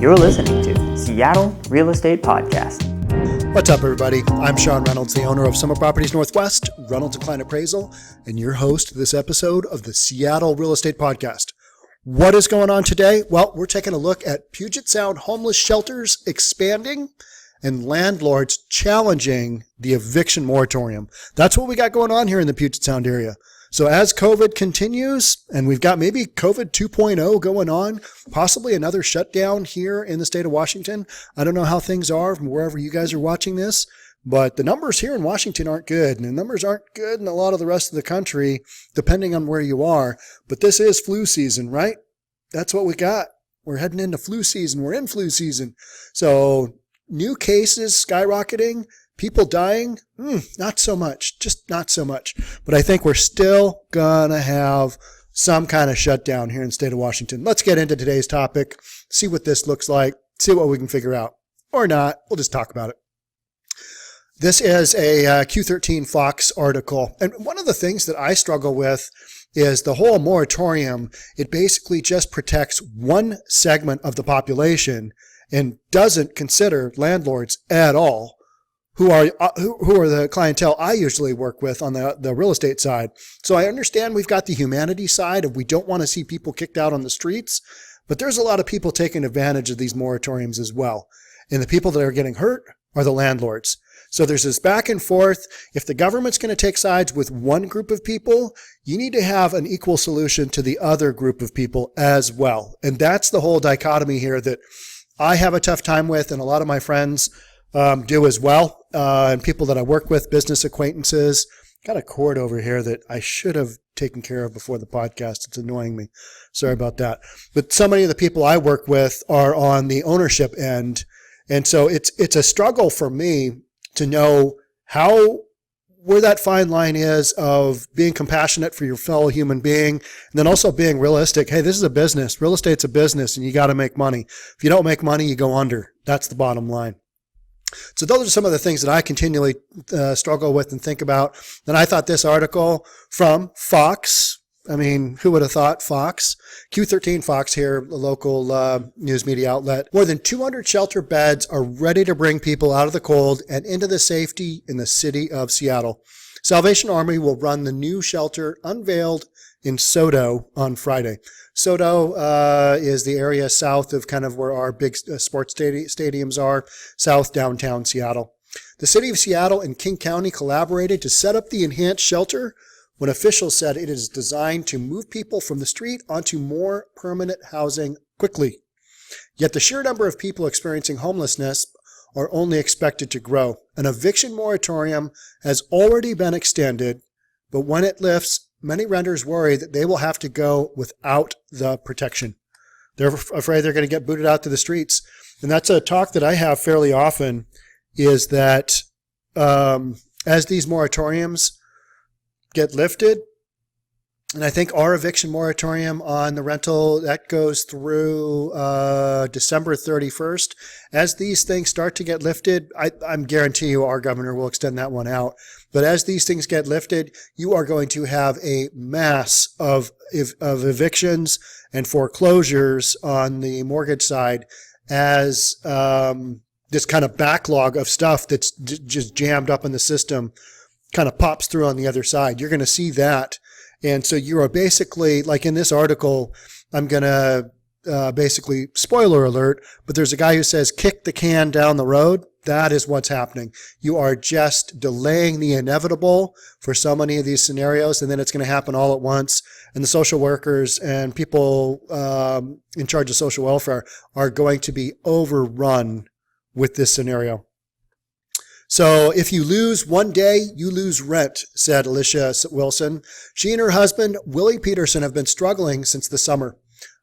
You're listening to Seattle Real Estate Podcast. What's up, everybody? I'm Sean Reynolds, the owner of Summer Properties Northwest, Reynolds & Kline Appraisal, and your host of this episode of the Seattle Real Estate Podcast. What is going on today? Well, we're taking a look at Puget Sound homeless shelters expanding and landlords challenging the eviction moratorium. That's what we got going on here in the Puget Sound area. So as COVID continues, and we've got maybe COVID 2.0 going on, possibly another shutdown here in the state of Washington. I don't know how things are from wherever you guys are watching this, but the numbers here in Washington aren't good, and the numbers aren't good in a lot of the rest of the country, depending on where you are. But this is flu season, right? That's what we got. We're heading into flu season. We're in flu season. So new cases skyrocketing. People dying? Not so much, just not so much. But I think we're still going to have some kind of shutdown here in the state of Washington. Let's get into today's topic, see what this looks like, see what we can figure out. Or not, we'll just talk about it. This is a Q13 Fox article. And one of the things that I struggle with is the whole moratorium. It basically just protects one segment of the population and doesn't consider landlords at all, who are the clientele I usually work with on the real estate side. So I understand we've got the humanity side of we don't want to see people kicked out on the streets, but there's a lot of people taking advantage of these moratoriums as well. And the people that are getting hurt are the landlords. So there's this back and forth. If the government's going to take sides with one group of people, you need to have an equal solution to the other group of people as well. And that's the whole dichotomy here that I have a tough time with, and a lot of my friends do as well. And people that I work with, business acquaintances. Got a cord over here that I should have taken care of before the podcast. It's annoying me. Sorry about that. But so many of the people I work with are on the ownership end. And so it's a struggle for me to know where that fine line is of being compassionate for your fellow human being, and then also being realistic. Hey, this is a business. Real estate's a business, and you got to make money. If you don't make money, you go under. That's the bottom line. So those are some of the things that I continually struggle with and think about. And I thought this article from Fox, I mean, who would have thought Fox? Q13 Fox here, a local news media outlet. More than 200 shelter beds are ready to bring people out of the cold and into the safety in the city of Seattle. Salvation Army will run the new shelter unveiled in SoDo on Friday. SoDo is the area south of kind of where our big sports stadiums are, south downtown Seattle. The city of Seattle and King County collaborated to set up the enhanced shelter when officials said it is designed to move people from the street onto more permanent housing quickly. Yet the sheer number of people experiencing homelessness are only expected to grow. An eviction moratorium has already been extended, but when it lifts, many renters worry that they will have to go without the protection. They're afraid they're going to get booted out to the streets. And that's a talk that I have fairly often, is that as these moratoriums get lifted, and I think our eviction moratorium on the rental, that goes through December 31st. As these things start to get lifted, I'm guarantee you our governor will extend that one out. But as these things get lifted, you are going to have a mass of evictions and foreclosures on the mortgage side as this kind of backlog of stuff that's just jammed up in the system kind of pops through on the other side. You're going to see that. And so you are basically, like in this article, I'm going to basically, spoiler alert, but there's a guy who says, kick the can down the road. That is what's happening. You are just delaying the inevitable for so many of these scenarios, and then it's going to happen all at once. And the social workers and people in charge of social welfare are going to be overrun with this scenario. So if you lose one day, you lose rent, said Alicia Wilson. She and her husband, Willie Peterson, have been struggling since the summer.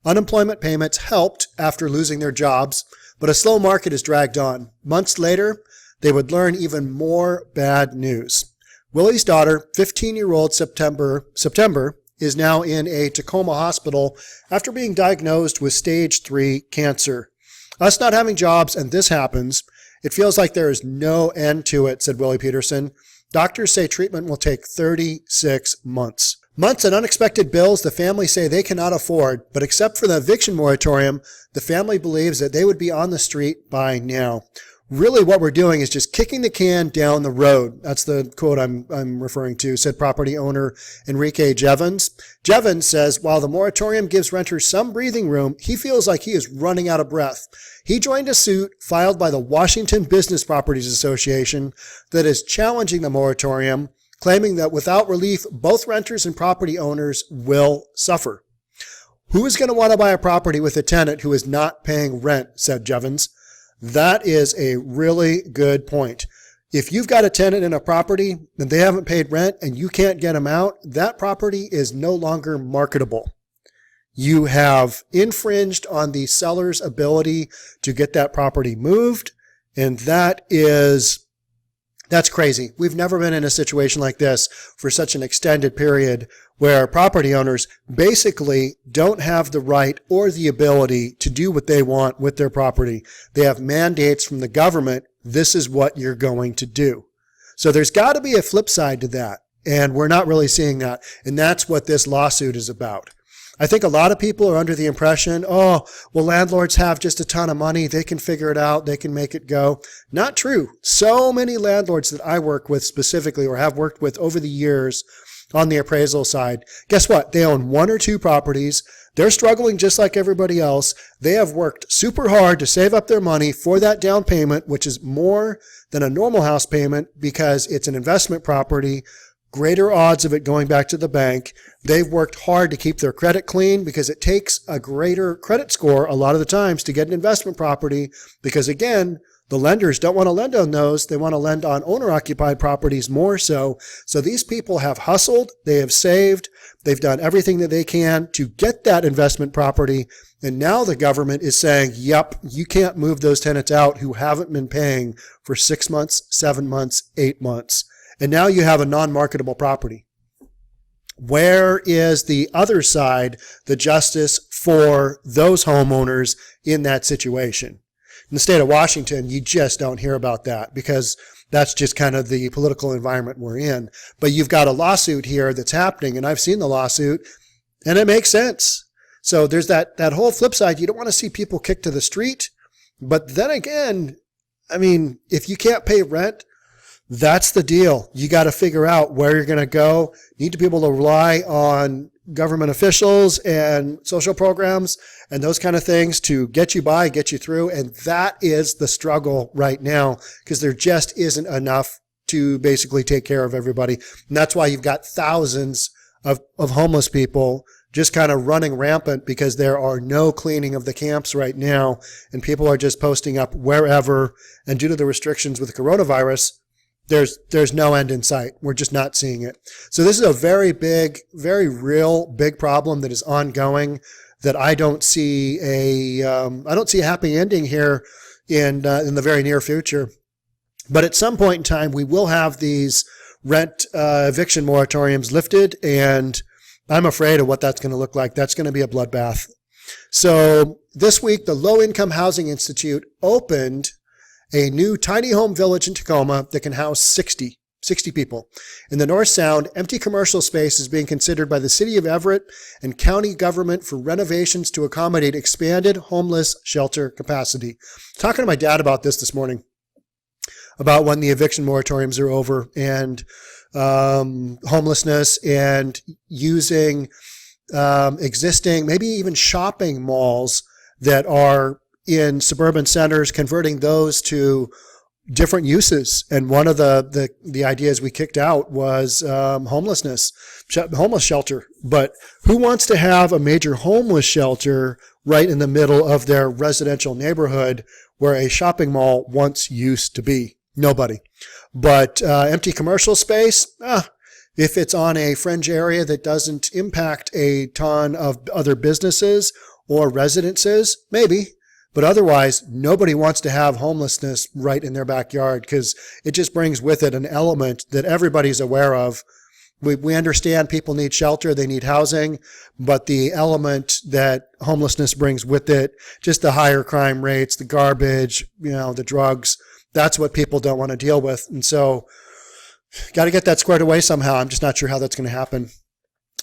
Unemployment payments helped after losing their jobs, but a slow market has dragged on. Months later, they would learn even more bad news. Willie's daughter, 15-year-old September, is now in a Tacoma hospital after being diagnosed with stage 3 cancer. Us not having jobs and this happens, it feels like there is no end to it, said Willie Peterson. Doctors say treatment will take 36 months. Months and unexpected bills the family say they cannot afford, but except for the eviction moratorium, the family believes that they would be on the street by now. Really what we're doing is just kicking the can down the road. That's the quote I'm referring to, said property owner 𝒔𝒕𝒍𝒆. Jevons says, while the moratorium gives renters some breathing room, he feels like he is running out of breath. He joined a suit filed by the Washington Business Properties Association that is challenging the moratorium, claiming that without relief, both renters and property owners will suffer. Who is going to want to buy a property with a tenant who is not paying rent, said Jevons. That is a really good point. If you've got a tenant in a property and they haven't paid rent and you can't get them out, that property is no longer marketable. You have infringed on the seller's ability to get that property moved, and that's crazy. We've never been in a situation like this for such an extended period where property owners basically don't have the right or the ability to do what they want with their property. They have mandates from the government. This is what you're going to do. So there's got to be a flip side to that, and we're not really seeing that. And that's what this lawsuit is about. I think a lot of people are under the impression, oh, well, landlords have just a ton of money. They can figure it out. They can make it go. Not true. So many landlords that I work with specifically or have worked with over the years on the appraisal side, guess what? They own one or two properties. They're struggling just like everybody else. They have worked super hard to save up their money for that down payment, which is more than a normal house payment because it's an investment property. Greater odds of it going back to the bank. They've worked hard to keep their credit clean because it takes a greater credit score a lot of the times to get an investment property because, again, the lenders don't want to lend on those. They want to lend on owner-occupied properties more so. So these people have hustled. They have saved. They've done everything that they can to get that investment property. And now the government is saying, yep, you can't move those tenants out who haven't been paying for 6 months, 7 months, 8 months. And now you have a non-marketable property. Where is the other side, the justice for those homeowners in that situation? In the state of Washington, you just don't hear about that because that's just kind of the political environment we're in. But you've got a lawsuit here that's happening, and I've seen the lawsuit, and it makes sense. So there's that whole flip side. You don't want to see people kicked to the street. But then again, I mean, if you can't pay rent, that's the deal. You got to figure out where you're going to go. You need to be able to rely on government officials and social programs and those kind of things to get you by, get you through. And that is the struggle right now because there just isn't enough to basically take care of everybody. And that's why you've got thousands of homeless people just kind of running rampant because there are no cleaning of the camps right now. And people are just posting up wherever. And due to the restrictions with the coronavirus, there's no end in sight. We're just not seeing it. So this is a very big, very real big problem that is ongoing that I don't see a happy ending here in the very near future. But at some point in time, we will have these rent eviction moratoriums lifted, and I'm afraid of what that's going to look like. That's going to be a bloodbath. So this week, the Low Income Housing Institute opened a new tiny home village in Tacoma that can house 60 people. In the North Sound, empty commercial space is being considered by the city of Everett and county government for renovations to accommodate expanded homeless shelter capacity. Talking to my dad about this morning, about when the eviction moratoriums are over and homelessness and using existing, maybe even shopping malls that are in suburban centers, converting those to different uses. And one of the ideas we kicked out was homeless shelter. But who wants to have a major homeless shelter right in the middle of their residential neighborhood where a shopping mall once used to be? Nobody. But empty commercial space, if it's on a fringe area that doesn't impact a ton of other businesses or residences, maybe. But otherwise, nobody wants to have homelessness right in their backyard because it just brings with it an element that everybody's aware of. We understand people need shelter, they need housing, but the element that homelessness brings with it, just the higher crime rates, the garbage, the drugs, that's what people don't want to deal with. And so got to get that squared away somehow. I'm just not sure how that's going to happen.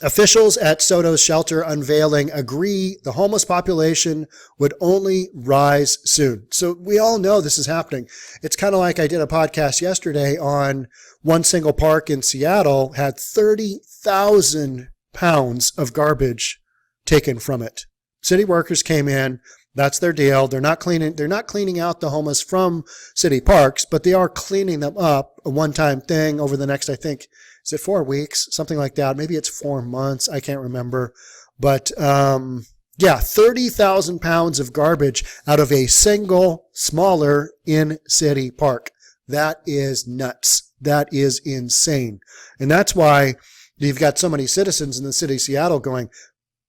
Officials at Soto's shelter unveiling agree the homeless population would only rise soon. So we all know this is happening. It's kind of like I did a podcast yesterday on one single park in Seattle had 30,000 pounds of garbage taken from it. City workers came in. That's their deal. They're not cleaning out the homeless from city parks, but they are cleaning them up, a one-time thing over the next, I think, is it 4 weeks? Something like that. Maybe it's 4 months. I can't remember. But, 30,000 pounds of garbage out of a single smaller in-city park. That is nuts. That is insane. And that's why you've got so many citizens in the city of Seattle going,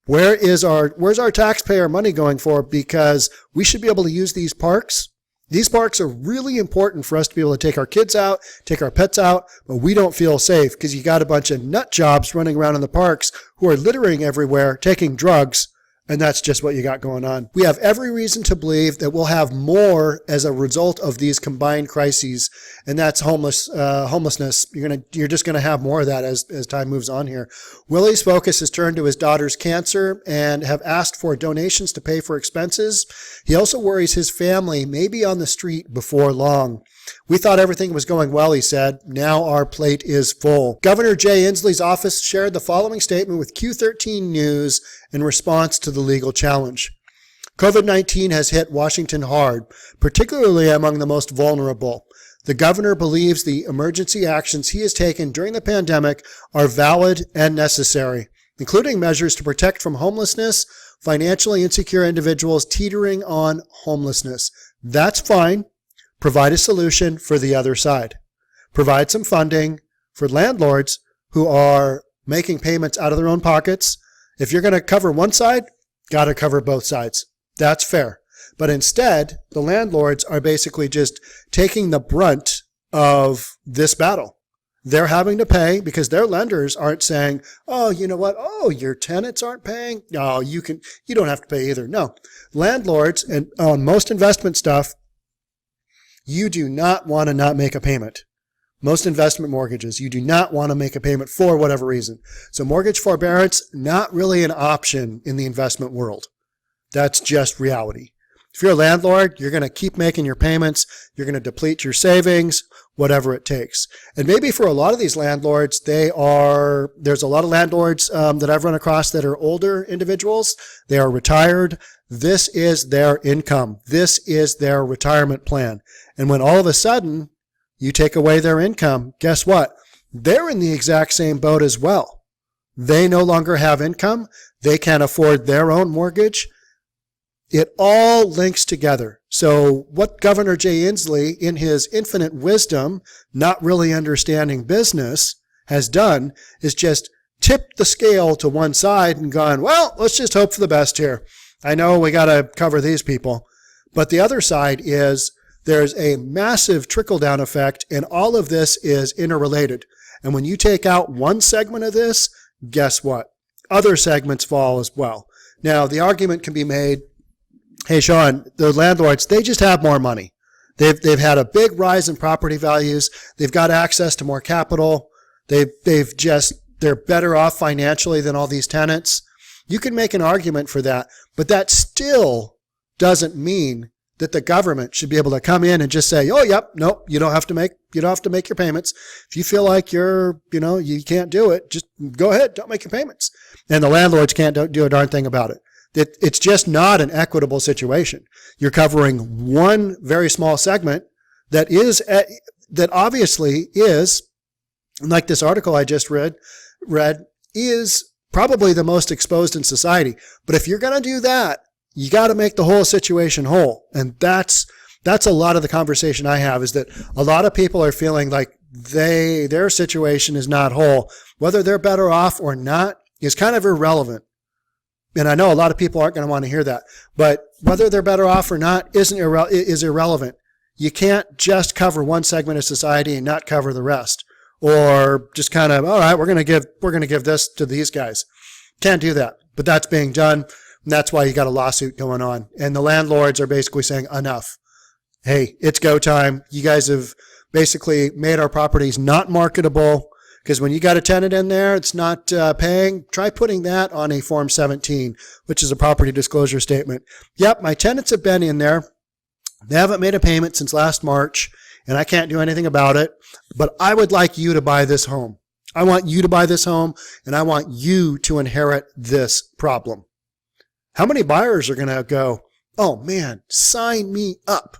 where's our taxpayer money going for? Because we should be able to use these parks. These parks are really important for us to be able to take our kids out, take our pets out, but we don't feel safe because you got a bunch of nut jobs running around in the parks who are littering everywhere, taking drugs, and that's just what you got going on. We have every reason to believe that we'll have more as a result of these combined crises, and that's homelessness. You're just gonna have more of that as time moves on here. Willie's focus has turned to his daughter's cancer and have asked for donations to pay for expenses. He also worries his family may be on the street before long. We thought everything was going well, he said. Now our plate is full. Governor Jay Inslee's office shared the following statement with Q13 News in response to the legal challenge. COVID-19 has hit Washington hard, particularly among the most vulnerable. The governor believes the emergency actions he has taken during the pandemic are valid and necessary, including measures to protect from homelessness, financially insecure individuals teetering on homelessness. That's fine. Provide a solution for the other side. Provide some funding for landlords who are making payments out of their own pockets. If you're going to cover one side, got to cover both sides. That's fair. But instead, the landlords are basically just taking the brunt of this battle. They're having to pay because their lenders aren't saying, oh, you know what? Oh, your tenants aren't paying. No, you don't have to pay either. No, landlords and on most investment stuff, you do not want to not make a payment. Most investment mortgages, you do not want to make a payment for whatever reason. So mortgage forbearance, not really an option in the investment world. That's just reality. If you're a landlord, you're going to keep making your payments. You're going to deplete your savings, whatever it takes. And maybe for a lot of these landlords, there's a lot of landlords that I've run across that are older individuals. They are retired. This is their income. This is their retirement plan. And when all of a sudden you take away their income, guess what? They're in the exact same boat as well. They no longer have income. They can't afford their own mortgage. It all links together. So what Governor Jay Inslee, in his infinite wisdom, not really understanding business, has done is just tipped the scale to one side and gone, well, let's just hope for the best here. I know we got to cover these people. But the other side is there's a massive trickle-down effect, and all of this is interrelated. And when you take out one segment of this, guess what? Other segments fall as well. Now, the argument can be made, hey, Sean, the landlords, they just have more money. They've had a big rise in property values. They've got access to more capital. They're better off financially than all these tenants. You can make an argument for that, but that still doesn't mean that the government should be able to come in and just say, oh, yep, nope, you don't have to make your payments. If you feel like you can't do it, just go ahead, don't make your payments. And the landlords can't do a darn thing about it. It's just not an equitable situation. You're covering one very small segment that obviously is, like this article I just read, is probably the most exposed in society. But if you're going to do that, you got to make the whole situation whole. And that's a lot of the conversation I have, is that a lot of people are feeling like their situation is not whole. Whether they're better off or not is kind of irrelevant. And I know a lot of people aren't going to want to hear that, but whether they're better off or not is irrelevant. You can't just cover one segment of society and not cover the rest, or just kind of, all right, we're going to give this to these guys. Can't do that, but that's being done. And that's why you got a lawsuit going on. And the landlords are basically saying, enough. Hey, it's go time. You guys have basically made our properties not marketable. Because when you got a tenant in there, it's not paying, try putting that on a Form 17, which is a property disclosure statement. Yep, my tenants have been in there. They haven't made a payment since last March, and I can't do anything about it, but I would like you to buy this home. I want you to buy this home, and I want you to inherit this problem. How many buyers are going to go, oh man, sign me up?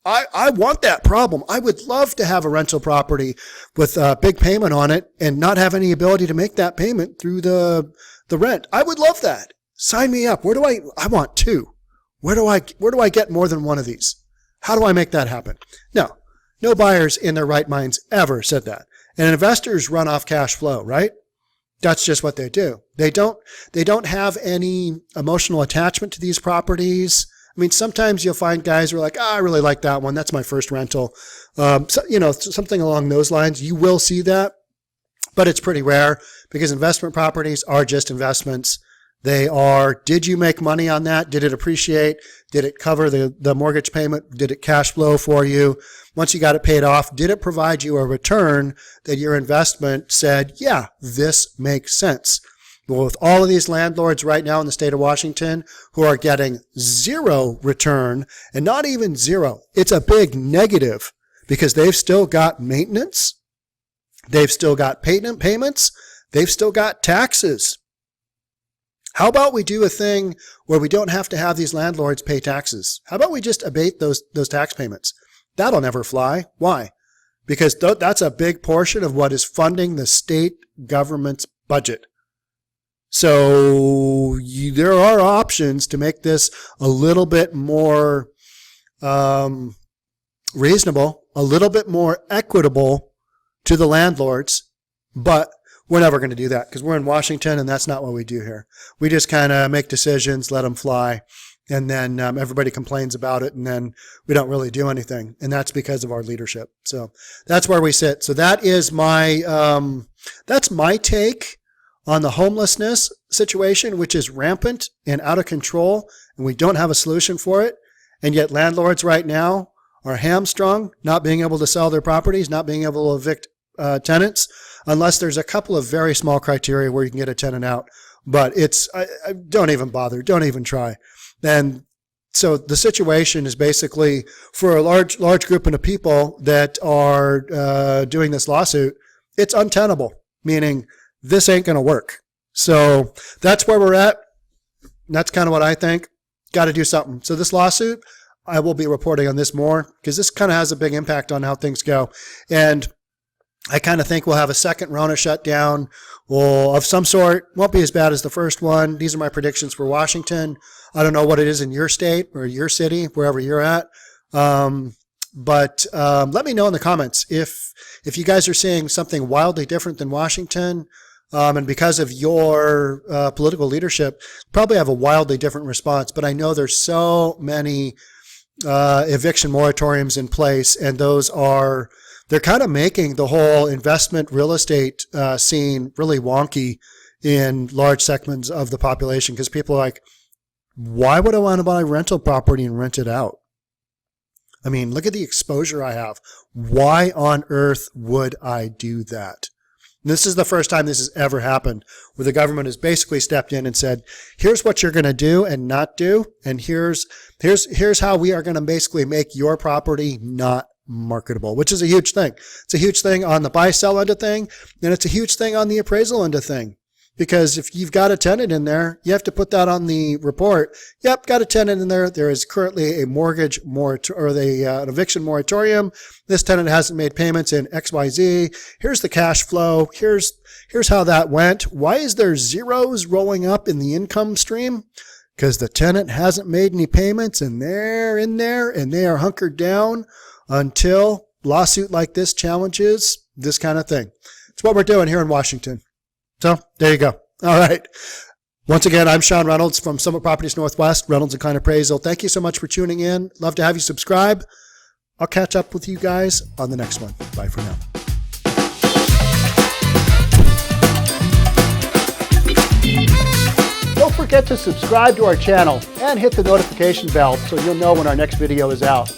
I want that problem. I would love to have a rental property with a big payment on it and not have any ability to make that payment through the rent. I would love that. Sign me up. I want two. Where do I get more than one of these? How do I make that happen? No buyers in their right minds ever said that. And investors run off cash flow, right? That's just what they do. They don't have any emotional attachment to these properties. I mean, sometimes you'll find guys who are like, I really like that one. That's my first rental. Something along those lines. You will see that, but it's pretty rare because investment properties are just investments. They are, did you make money on that? Did it appreciate? Did it cover the mortgage payment? Did it cash flow for you? Once you got it paid off, did it provide you a return that your investment said, yeah, this makes sense? Well, with all of these landlords right now in the state of Washington who are getting zero return, and not even zero, it's a big negative because they've still got maintenance, they've still got payment payments, they've still got taxes. How about we do a thing where we don't have to have these landlords pay taxes? How about we just abate those tax payments? That'll never fly. Why? Because that's a big portion of what is funding the state government's budget. So there are options to make this a little bit more reasonable, a little bit more equitable to the landlords, but we're never going to do that because we're in Washington and that's not what we do here. We just kind of make decisions, let them fly, and then everybody complains about it, and then we don't really do anything, and that's because of our leadership. So that's where we sit. So that is that's my take on the homelessness situation, which is rampant and out of control, and we don't have a solution for it. And yet landlords right now are hamstrung, not being able to sell their properties, not being able to evict tenants, unless there's a couple of very small criteria where you can get a tenant out. But I don't even bother, don't even try. And so the situation is basically for a large group of people that are doing this lawsuit, it's untenable, meaning this ain't going to work. So that's where we're at. That's kind of what I think. Got to do something. So this lawsuit, I will be reporting on this more because this kind of has a big impact on how things go. And I kind of think we'll have a second Rona shutdown of some sort. Won't be as bad as the first one. These are my predictions for Washington. I don't know what it is in your state or your city, wherever you're at. But let me know in the comments if you guys are seeing something wildly different than Washington. And because of your political leadership, probably have a wildly different response. But I know there's so many eviction moratoriums in place, and they're kind of making the whole investment real estate scene really wonky in large segments of the population because people are like, why would I want to buy rental property and rent it out? I mean, look at the exposure I have. Why on earth would I do that? And this is the first time this has ever happened, where the government has basically stepped in and said, here's what you're going to do and not do, and here's how we are going to basically make your property not marketable, which is a huge thing. It's a huge thing on the buy-sell end of thing, and it's a huge thing on the appraisal end of thing. Because if you've got a tenant in there, you have to put that on the report. Yep, got a tenant in there. There is currently a mortgage an eviction moratorium. This tenant hasn't made payments in XYZ. Here's the cash flow. Here's how that went. Why is there zeros rolling up in the income stream? Because the tenant hasn't made any payments, and they're in there, and they are hunkered down until lawsuit like this challenges this kind of thing. It's what we're doing here in Washington. So there you go. All right. Once again, I'm Sean Reynolds from Summit Properties Northwest, Reynolds and Kline Appraisal. Thank you so much for tuning in. Love to have you subscribe. I'll catch up with you guys on the next one. Bye for now. Don't forget to subscribe to our channel and hit the notification bell so you'll know when our next video is out.